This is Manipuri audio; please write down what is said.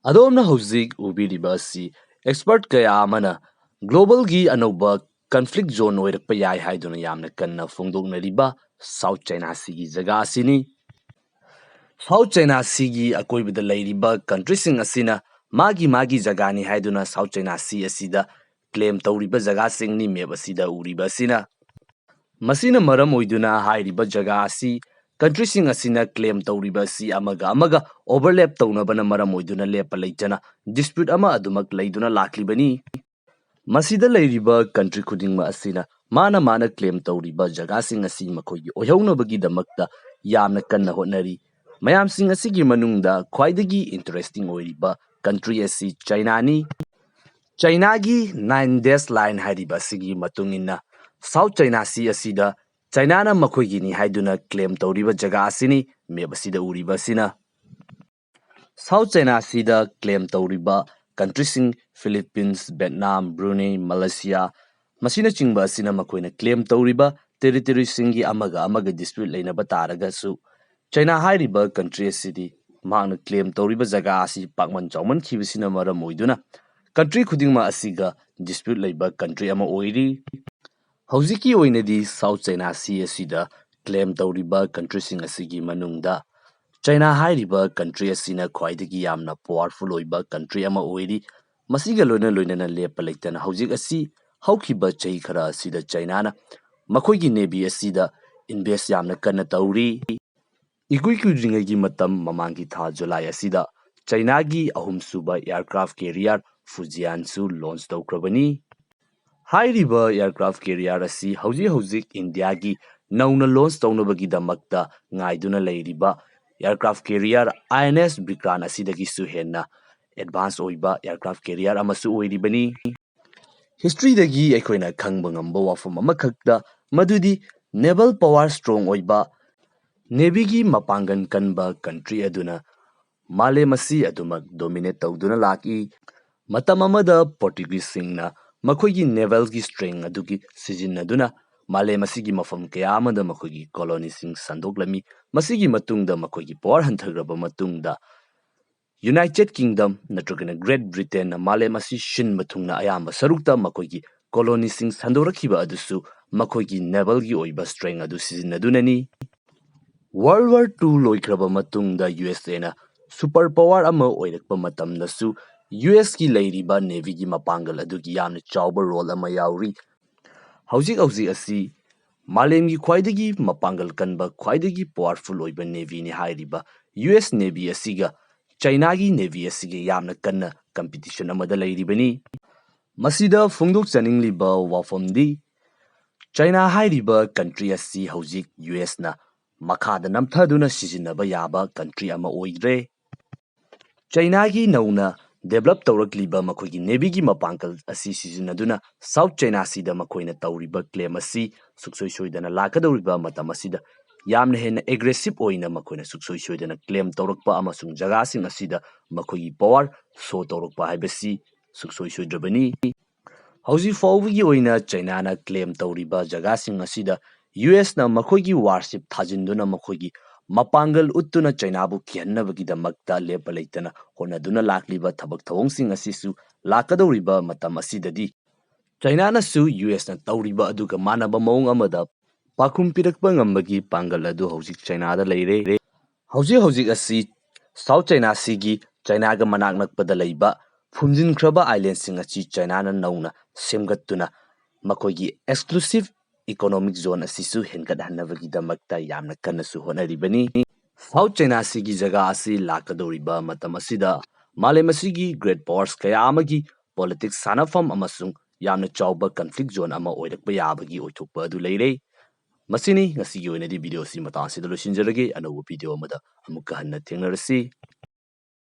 ꯑꯗꯣꯝꯅ ꯍꯧꯖꯤꯛ ꯎꯕꯤꯔꯤꯕ ꯑꯁꯤ ꯑꯦꯛꯁꯄꯔꯠ ꯀꯌꯥ ꯑꯃꯅ ꯒ꯭ꯂꯣꯕꯦꯜꯒꯤ ꯑꯅꯧꯕ ꯀꯟꯐ꯭ꯂꯤꯛ ꯖꯣꯟ ꯑꯣꯏꯔꯛꯄ ꯌꯥꯏ ꯍꯥꯏꯗꯨꯅ ꯌꯥꯝꯅ ꯀꯟꯅ ꯐꯣꯡꯗꯣꯛꯅꯔꯤꯕ ꯁꯥꯎꯊ ꯆꯥꯏꯅꯥ ꯁꯤꯒꯤ ꯖꯒꯥ ꯑꯁꯤꯅꯤ꯫ ꯁꯥꯎꯊ ꯆꯥꯏꯅꯥ ꯁꯤꯒꯤ ꯑꯀꯣꯏꯕꯗ ꯂꯩꯔꯤꯕ ꯀꯟꯇ꯭ꯔꯤꯁꯤꯡ ꯑꯁꯤꯅ ꯃꯥꯒꯤ ꯖꯒꯥꯅꯤ ꯍꯥꯏꯗꯨꯅ ꯁꯥꯎꯊ ꯆꯥꯏꯅꯥ ꯁꯤ ꯑꯁꯤꯗ ꯀ꯭ꯂꯦꯝ ꯇꯧꯔꯤꯕ ꯖꯒꯥꯁꯤꯡꯅꯤ ꯃꯦꯞ ꯑꯁꯤꯗ ꯎꯔꯤꯕ ꯑꯁꯤꯅ꯫ ꯃꯁꯤꯅ ꯃꯔꯝ ꯑꯣꯏꯗꯨꯅ ꯍꯥꯏꯔꯤꯕ ꯖꯒꯥ ꯑꯁꯤ ꯀꯟꯇ꯭ꯔꯤꯁꯤꯡ ꯑꯁꯤꯅ ꯀ꯭ꯂꯦꯝ ꯇꯧꯔꯤꯕ ꯑꯁꯤ ꯑꯃꯒ ꯑꯣꯚꯔꯂꯦꯞ ꯇꯧꯅꯕꯅ ꯃꯔꯝ ꯑꯣꯏꯗꯨꯅ ꯂꯦꯞꯄ ꯂꯩꯇꯅ ꯗꯤꯁꯄ꯭ꯌꯨꯠ ꯑꯃ ꯑꯗꯨꯃꯛ ꯂꯩꯗꯨꯅ ꯂꯥꯛꯂꯤꯕꯅꯤ꯫ ꯃꯁꯤꯗ ꯂꯩꯔꯤꯕ ꯀꯟꯇ꯭ꯔꯤ ꯈꯨꯗꯤꯡꯃꯛ ꯑꯁꯤꯅ ꯃꯥꯅ ꯀ꯭ꯂꯦꯝ ꯇꯧꯔꯤꯕ ꯖꯒꯥꯁꯤꯡ ꯑꯁꯤ ꯃꯈꯣꯏꯒꯤ ꯑꯣꯏꯍꯧꯅꯕꯒꯤꯗꯃꯛꯇ ꯌꯥꯝꯅ ꯀꯟꯅ ꯍꯣꯠꯅꯔꯤ꯫ ꯃꯌꯥꯝꯁꯤꯡ ꯑꯁꯤꯒꯤ ꯃꯅꯨꯡꯗ ꯈ꯭ꯋꯥꯏꯗꯒꯤ ꯏꯟꯇꯔꯦꯁꯇꯤꯡ ꯑꯣꯏꯔꯤꯕ ꯀꯟꯇ꯭ꯔꯤ ꯑꯁꯤ ꯆꯥꯏꯅꯥꯅꯤ꯫ ꯆꯥꯏꯅꯥꯒꯤ 9 ꯗꯦꯁ ꯂꯥꯏꯟ ꯍꯥꯏꯔꯤꯕ ꯑꯁꯤꯒꯤ ꯃꯇꯨꯡ ꯏꯟꯅ ꯁꯥꯎꯊ ꯆꯥꯏꯅꯥ ꯁꯤ ꯑꯁꯤꯗ ꯆꯥꯏꯅꯥꯅ ꯃꯈꯣꯏꯒꯤꯅꯤ ꯍꯥꯏꯗꯨꯅ ꯀ꯭ꯂꯦꯝ ꯇꯧꯔꯤꯕ ꯖꯒꯥ ꯑꯁꯤꯅꯤ ꯃꯦꯞ ꯑꯁꯤꯗ ꯎꯔꯤꯕ ꯑꯁꯤꯅ꯫ ꯁꯥꯎꯊ ꯆꯥꯏꯅꯥ ꯁꯤꯗ ꯀ꯭ꯂꯦꯝ ꯇꯧꯔꯤꯕ ꯀꯟꯇ꯭ꯔꯤꯁꯤꯡ ꯐꯤꯂꯤꯄꯤꯟꯁ, ꯚꯤꯌꯦꯠꯅꯥꯝ, ꯕ꯭ꯔꯨꯅꯦꯏ, ꯃꯂꯦꯁꯤꯌꯥ ꯃꯁꯤꯅꯆꯤꯡꯕ ꯑꯁꯤꯅ ꯃꯈꯣꯏꯅ ꯀ꯭ꯂꯦꯝ ꯇꯧꯔꯤꯕ ꯇꯦꯔꯤꯇꯣꯔꯤꯁꯤꯡꯒꯤ ꯑꯃꯒ ꯗꯤꯁꯄ꯭ꯌꯨꯠ ꯂꯩꯅꯕ ꯇꯥꯔꯒꯁꯨ ꯆꯥꯏꯅꯥ ꯍꯥꯏꯔꯤꯕ ꯀꯟꯇ꯭ꯔꯤ ꯑꯁꯤꯗꯤ ꯃꯍꯥꯛꯅ ꯀ꯭ꯂꯦꯝ ꯇꯧꯔꯤꯕ ꯖꯒꯥ ꯑꯁꯤ ꯄꯥꯛꯃꯟ ꯆꯥꯎꯃꯟꯈꯤꯕꯁꯤꯅ ꯃꯔꯝ ꯑꯣꯏꯗꯨꯅ ꯀꯟꯇ꯭ꯔꯤ ꯈꯨꯗꯤꯡꯃꯛ ꯑꯁꯤꯒ ꯗꯤꯁꯄ꯭ꯌꯨꯠ ꯂꯩꯕ ꯀꯟꯇ꯭ꯔꯤ ꯑꯃ ꯑꯣꯏꯔꯤ꯫ ꯍꯧꯖꯤꯛꯀꯤ ꯑꯣꯏꯅꯗꯤ ꯁꯥꯎꯊ ꯆꯥꯏꯅꯥ ꯁꯤ ꯑꯁꯤꯗ ꯀ꯭ꯂꯦꯝ ꯇꯧꯔꯤꯕ ꯀꯟꯇ꯭ꯔꯤꯁꯤꯡ ꯑꯁꯤꯒꯤ ꯃꯅꯨꯡꯗ ꯆꯥꯏꯅꯥ ꯍꯥꯏꯔꯤꯕ ꯀꯟꯇ꯭ꯔꯤ ꯑꯁꯤꯅ ꯈ꯭ꯋꯥꯏꯗꯒꯤ ꯌꯥꯝꯅ ꯄꯥꯋꯔꯐꯨꯜ ꯑꯣꯏꯕ ꯀꯟꯇ꯭ꯔꯤ ꯑꯃ ꯑꯣꯏꯔꯤ꯫ ꯃꯁꯤꯒ ꯂꯣꯏꯅꯅ ꯂꯦꯞꯄ ꯂꯩꯇꯅ ꯍꯧꯖꯤꯛ ꯑꯁꯤ ꯍꯧꯈꯤꯕ ꯆꯍꯤ ꯈꯔ ꯑꯁꯤꯗ ꯆꯥꯏꯅꯥꯅ ꯃꯈꯣꯏꯒꯤ ꯅꯦꯚꯤ ꯑꯁꯤꯗ ꯏꯟꯚꯦꯁ ꯌꯥꯝꯅ ꯀꯟꯅ ꯇꯧꯔꯤ꯫ ꯏꯀꯨꯏ ꯀꯨꯏꯗ꯭ꯔꯤꯉꯩꯒꯤ ꯃꯇꯝ ꯃꯃꯥꯡꯒꯤ ꯊꯥ ꯖꯨꯂꯥꯏ ꯑꯁꯤꯗ ꯆꯥꯏꯅꯥꯒꯤ ꯑꯍꯨꯝꯁꯨꯕ ꯑꯦꯌꯔꯀ꯭ꯔꯥꯐ ꯀꯦꯔꯤꯌꯔ ꯐꯨꯖꯤꯌꯥꯟꯁꯨ ꯂꯣꯟꯆ ꯇꯧꯈ꯭ꯔꯕꯅꯤ꯫ ꯍꯥꯏꯔꯤꯕ ꯑꯦꯌꯔꯀ꯭ꯔꯥꯐ ꯀꯦꯔꯤꯌꯔ ꯑꯁꯤ ꯍꯧꯖꯤꯛ ꯏꯟꯗꯤꯌꯥꯒꯤ ꯅꯧꯅ ꯂꯣꯟꯆ ꯇꯧꯅꯕꯒꯤꯗꯃꯛꯇ ꯉꯥꯏꯗꯨꯅ ꯂꯩꯔꯤꯕ ꯑꯦꯌꯔꯀ꯭ꯔꯥꯐ ꯀꯦꯔꯤꯌꯔ INS ꯕꯤꯀ꯭ꯔꯥꯟ ꯑꯁꯤꯗꯒꯤꯁꯨ ꯍꯦꯟꯅ ꯑꯦꯗꯚꯥꯟꯁ ꯑꯣꯏꯕ ꯑꯦꯌꯔꯀ꯭ꯔꯥꯐ ꯀꯦꯔꯤꯌꯔ ꯑꯃꯁꯨ ꯑꯣꯏꯔꯤꯕꯅꯤ꯫ ꯍꯤꯁꯇ꯭ꯔꯤꯗꯒꯤ ꯑꯩꯈꯣꯏꯅ ꯈꯪꯕ ꯉꯝꯕ ꯋꯥꯐꯝ ꯑꯃꯈꯛꯇ ꯃꯗꯨꯗꯤ ꯅꯦꯚꯦꯜ ꯄꯥꯋꯔ ꯁ꯭ꯇ꯭ꯔꯣꯡ ꯑꯣꯏꯕ ꯅꯦꯚꯤꯒꯤ ꯃꯄꯥꯡꯒꯜ ꯀꯟꯕ ꯀꯟꯇ꯭ꯔꯤ ꯑꯗꯨꯅ ꯃꯥꯂꯦꯝ ꯑꯁꯤ ꯑꯗꯨꯃꯛ ꯗꯣꯃꯤꯅꯦꯠ ꯇꯧꯗꯨꯅ ꯂꯥꯛꯏ꯫ ꯃꯇꯝ ꯑꯃꯗ ꯄꯣꯔꯇꯨꯒꯤꯖꯁꯤꯡꯅ ꯃꯈꯣꯏꯒꯤ ꯅꯦꯚꯦꯜꯒꯤ ꯁ꯭ꯇ꯭ꯔꯦꯡ ꯑꯗꯨꯒꯤ ꯁꯤꯖꯤꯟꯅꯗꯨꯅ ꯃꯥꯂꯦꯝ ꯑꯁꯤꯒꯤ ꯃꯐꯝ ꯀꯌꯥ ꯑꯃꯗ ꯃꯈꯣꯏꯒꯤ ꯀꯣꯂꯣꯅꯤꯁꯤꯡ ꯁꯟꯗꯣꯛꯂꯝꯃꯤ꯫ ꯃꯁꯤꯒꯤ ꯃꯇꯨꯡꯗ ꯃꯈꯣꯏꯒꯤ ꯄꯥꯋꯔ ꯍꯟꯊꯈ꯭ꯔꯕ ꯃꯇꯨꯡꯗ ꯌꯨꯅꯥꯏꯇꯦꯗ ꯀꯤꯡꯗꯝ ꯅꯠꯇ꯭ꯔꯒꯅ ꯒ꯭ꯔꯦꯠ ꯕ꯭ꯔꯤꯇꯦꯟꯅ ꯃꯥꯂꯦꯝ ꯑꯁꯤ ꯁꯤꯟꯕ ꯊꯨꯡꯅ ꯑꯌꯥꯝꯕ ꯁꯔꯨꯛꯇ ꯃꯈꯣꯏꯒꯤ ꯀꯣꯂꯣꯅꯤꯁꯤꯡ ꯁꯟꯗꯣꯔꯛꯈꯤꯕ ꯑꯗꯨꯁꯨ ꯃꯈꯣꯏꯒꯤ ꯅꯦꯚꯦꯜꯒꯤ ꯑꯣꯏꯕ ꯁ꯭ꯇ꯭ꯔꯦꯡ ꯑꯗꯨ ꯁꯤꯖꯤꯟꯅꯗꯨꯅꯅꯤ꯫ ꯋꯥꯔꯜꯗ ꯋꯥꯔ II ꯂꯣꯏꯈ꯭ꯔꯕ ꯃꯇꯨꯡꯗ USAꯅ ꯁꯨꯄꯔ ꯄꯥꯋꯔ ꯑꯃ ꯑꯣꯏꯔꯛꯄ ꯃꯇꯝꯗꯁꯨ USꯀꯤ ꯂꯩꯔꯤꯕ ꯅꯦꯚꯤꯒꯤ ꯃꯄꯥꯡꯒꯜ ꯑꯗꯨꯒꯤ ꯌꯥꯝꯅ ꯆꯥꯎꯕ ꯔꯣꯜ ꯑꯃ ꯌꯥꯎꯔꯤ꯫ ꯍꯧꯖꯤꯛ ꯑꯁꯤ ꯃꯥꯂꯦꯝꯒꯤ ꯈ꯭ꯋꯥꯏꯗꯒꯤ ꯃꯄꯥꯡꯒꯜ ꯀꯟꯕ ꯈ꯭ꯋꯥꯏꯗꯒꯤ ꯄꯥꯋꯔꯐꯨꯜ ꯑꯣꯏꯕ ꯅꯦꯚꯤꯅꯤ ꯍꯥꯏꯔꯤꯕ US ꯅꯦꯚꯤ ꯑꯁꯤꯒ ꯆꯥꯏꯅꯥꯒꯤ ꯅꯦꯚꯤ ꯑꯁꯤꯒ ꯌꯥꯝꯅ ꯀꯟꯅ ꯀꯝꯄꯤꯇꯤꯁꯟ ꯑꯃꯗ ꯂꯩꯔꯤꯕꯅꯤ꯫ ꯃꯁꯤꯗ ꯐꯣꯡꯗꯣꯛꯆꯅꯤꯡꯂꯤꯕ ꯋꯥꯐꯝꯗꯤ ꯆꯥꯏꯅꯥ ꯍꯥꯏꯔꯤꯕ ꯀꯟꯇ꯭ꯔꯤ ꯑꯁꯤ ꯍꯧꯖꯤꯛ USꯅ ꯃꯈꯥꯗ ꯅꯝꯊꯗꯨꯅ ꯁꯤꯖꯤꯟꯅꯕ ꯌꯥꯕ ꯀꯟꯇ꯭ꯔꯤ ꯑꯃ ꯑꯣꯏꯗ꯭ꯔꯦ꯫ ꯆꯥꯏꯅꯥꯒꯤ ꯅꯧꯅ ꯗꯦꯚꯦꯂꯞ ꯇꯧꯔꯛꯂꯤꯕ ꯃꯈꯣꯏꯒꯤ ꯅꯦꯚꯤꯒꯤ ꯃꯄꯥꯡꯒꯜ ꯑꯁꯤ ꯁꯤꯖꯤꯟꯅꯗꯨꯅ ꯁꯥꯎꯊ ꯆꯥꯏꯅꯥ ꯁꯤꯗ ꯃꯈꯣꯏꯅ ꯇꯧꯔꯤꯕ ꯀ꯭ꯂꯦꯝ ꯑꯁꯤ ꯁꯨꯡꯁꯣꯏ ꯁꯣꯏꯗꯅ ꯂꯥꯛꯀꯗꯧꯔꯤꯕ ꯃꯇꯝ ꯑꯁꯤꯗ ꯌꯥꯝꯅ ꯍꯦꯟꯅ ꯑꯦꯒ꯭ꯔꯦꯁꯤꯚ ꯑꯣꯏꯅ ꯃꯈꯣꯏꯅ ꯁꯨꯡꯁꯣꯏ ꯁꯣꯏꯗꯅ ꯀ꯭ꯂꯦꯝ ꯇꯧꯔꯛꯄ ꯑꯃꯁꯨꯡ ꯖꯒꯥꯁꯤꯡ ꯑꯁꯤꯗ ꯃꯈꯣꯏꯒꯤ ꯄꯥꯋꯔ ꯁꯣ ꯇꯧꯔꯛꯄ ꯍꯥꯏꯕꯁꯤ ꯁꯨꯡꯁꯣꯏ ꯁꯣꯏꯗ꯭ꯔꯕꯅꯤ꯫ ꯍꯧꯖꯤꯛ ꯐꯥꯎꯕꯒꯤ ꯑꯣꯏꯅ ꯆꯥꯏꯅꯥꯅ ꯀ꯭ꯂꯦꯝ ꯇꯧꯔꯤꯕ ꯖꯒꯥꯁꯤꯡ ꯑꯁꯤꯗ USꯅ ꯃꯈꯣꯏꯒꯤ ꯋꯥꯔꯁꯤꯞ ꯊꯥꯖꯤꯟꯗꯨꯅ ꯃꯈꯣꯏꯒꯤ ꯃꯄꯥꯡꯒꯜ ꯎꯠꯇꯨꯅ ꯆꯥꯏꯅꯥꯕꯨ ꯀꯤꯍꯟꯅꯕꯒꯤꯗꯃꯛꯇ ꯂꯦꯞꯄ ꯂꯩꯇꯅ ꯍꯣꯠꯅꯗꯨꯅ ꯂꯥꯛꯂꯤꯕ ꯊꯕꯛ ꯊꯧꯑꯣꯡꯁꯤꯡ ꯑꯁꯤꯁꯨ ꯂꯥꯛꯀꯗꯧꯔꯤꯕ ꯃꯇꯝ ꯑꯁꯤꯗꯗꯤ ꯆꯥꯏꯅꯥꯅꯁꯨ USꯅ ꯇꯧꯔꯤꯕ ꯑꯗꯨꯒ ꯃꯥꯟꯅꯕ ꯃꯑꯣꯡ ꯑꯃꯗ ꯄꯥꯎꯈꯨꯝ ꯄꯤꯔꯛꯄ ꯉꯝꯕꯒꯤ ꯄꯥꯡꯒꯜ ꯑꯗꯨ ꯍꯧꯖꯤꯛ ꯆꯥꯏꯅꯥꯗ ꯂꯩꯔꯦ꯫ ꯍꯧꯖꯤꯛ ꯑꯁꯤ ꯁꯥꯎꯊ ꯆꯥꯏꯅꯥ ꯁꯤꯒꯤ ꯆꯥꯏꯅꯥꯒ ꯃꯅꯥꯛ ꯅꯛꯄꯗ ꯂꯩꯕ ꯐꯨꯝꯖꯤꯟꯈ꯭ꯔꯕ ꯑꯥꯏꯂꯦꯟꯁꯤꯡ ꯑꯁꯤ ꯆꯥꯏꯅꯥꯅ ꯅꯧꯅ ꯁꯦꯝꯒꯠꯇꯨꯅ ꯃꯈꯣꯏꯒꯤ ꯑꯦꯛꯁꯀ꯭ꯂꯨꯁꯤꯚ ꯏꯀꯣꯅꯣꯃꯤꯛ ꯖꯣꯟ ꯑꯁꯤꯁꯨ ꯍꯦꯟꯒꯠꯍꯟꯅꯕꯒꯤꯗꯃꯛꯇ ꯌꯥꯝꯅ ꯀꯟꯅꯁꯨ ꯍꯣꯠꯅꯔꯤꯕꯅꯤ꯫ ꯁꯥꯎꯊ ꯆꯥꯏꯅꯥ ꯁꯤꯒꯤ ꯖꯒꯥ ꯑꯁꯤ ꯂꯥꯛꯀꯗꯧꯔꯤꯕ ꯃꯇꯝ ꯑꯁꯤꯗ ꯃꯥꯂꯦꯝ ꯑꯁꯤꯒꯤ ꯒ꯭ꯔꯦꯠ ꯄꯥꯋꯔꯁ ꯀꯌꯥ ꯑꯃꯒꯤ ꯄꯣꯂꯤꯇꯤꯛꯁ ꯁꯥꯟꯅꯐꯝ ꯑꯃꯁꯨꯡ ꯌꯥꯝꯅ ꯆꯥꯎꯕ ꯀꯟꯐ꯭ꯂꯤꯛ ꯖꯣꯟ ꯑꯃ ꯑꯣꯏꯔꯛꯄ ꯌꯥꯕꯒꯤ ꯑꯣꯏꯊꯣꯛꯄ ꯑꯗꯨ ꯂꯩꯔꯦ꯫ ꯃꯁꯤꯅꯤ ꯉꯁꯤꯒꯤ ꯑꯣꯏꯅꯗꯤ ꯚꯤꯗꯤꯑꯣ ꯑꯁꯤ ꯃꯇꯥꯡ ꯑꯁꯤꯗ ꯂꯣꯏꯁꯤꯟꯖꯔꯒꯦ꯫ ꯑꯅꯧꯕ ꯚꯤꯗꯤꯑꯣ ꯑꯃꯗ ꯑꯃꯨꯛꯀ ꯍꯟꯅ ꯊꯦꯡꯅꯔꯁꯤ꯫